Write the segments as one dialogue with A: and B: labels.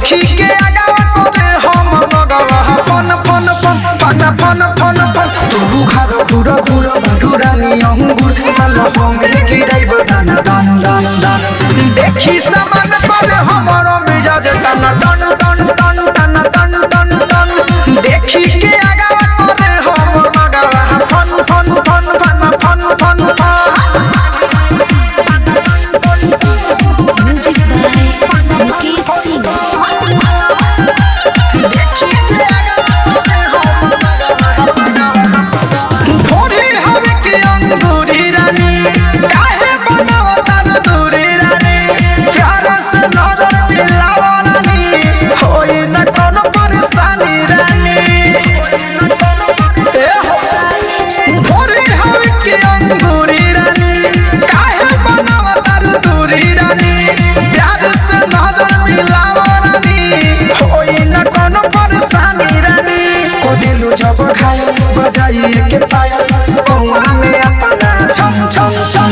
A: देखी के आगा करे हम बगवा फन फन फन फन फन फन फन तू घर घुर घुर मधुरानी अंगूर साल हमें गिराई बदन दन दन दन देखी समान करे हमरो मिजाज तन तन तन तन तन तन तन तन देखी के आगा करे हम बगवा फन फन फन फन फन फन
B: म्यूजिक बाय मुकेश सिंह।
A: थोड़ी हवे के अंगूरी रानी काहे बनाव तर दूरी रानी प्यार से नजर मिलावा रानी होई न कोनो परेशानी रानी ए हो थोड़ी हवे के अंगूरी रानी काहे बनाव तर दूरी रानी प्यार से नजर मिलावा रानी होई न कोनो परेशानी रानी को दिल जब घायल बजाइए के पायल कौआ में अपना छम छम छम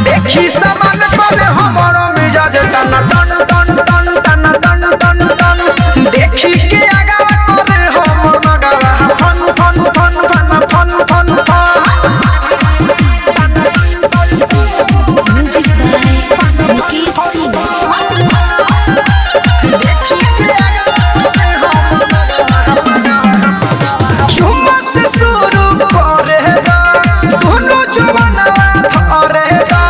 A: देखी समान करे हमरो मिजाज तन तन तन तन तन तन तन तन देखी के आगा करे हम बगवा फन फन फन फन फन फन
B: म्यूजिक बाय मुकेश सिंह।
A: शुरू से शुरू करे दा दोनों जुबानवा धरे दा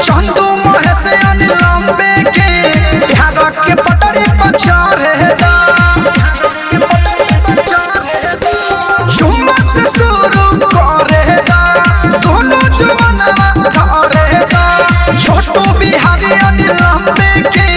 A: चंदू मोहे से अनिलंबे के प्यार के पटरी पर चढ़े दा शुरू से शुरू करे दा दोनों जुबानवा धरे दा छोटू बिहारी अनिलंबे के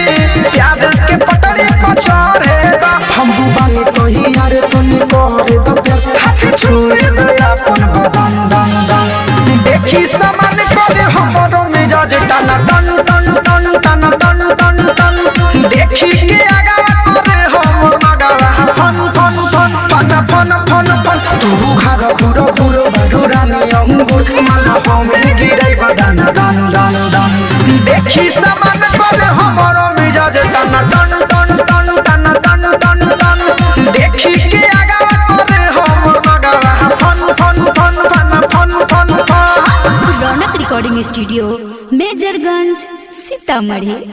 A: प्यार के पटरी पर चढ़े दा हम बानी तो ही यार तनी करे दो प्यार हाथ छुए दे अपन बदन दन दन देखी समान करे हमरो मिजाज टन टन टन टन टन टन टन टन देखी के आगा करे हम बगवा फन फन फन फन फन फन फन तू घर घुर घुर मधुरानी अंगूर माला हमें गिराई बदन दन दन दन देखी समान करे हमरो मिजाज टन टन टन टन टन टन टन टन देखी के आगा करे हम बगवा फन फन फन फन फन फन
B: रौनक रिकॉर्डिंग स्टूडियो मेजरगंज सीतामढ़ी।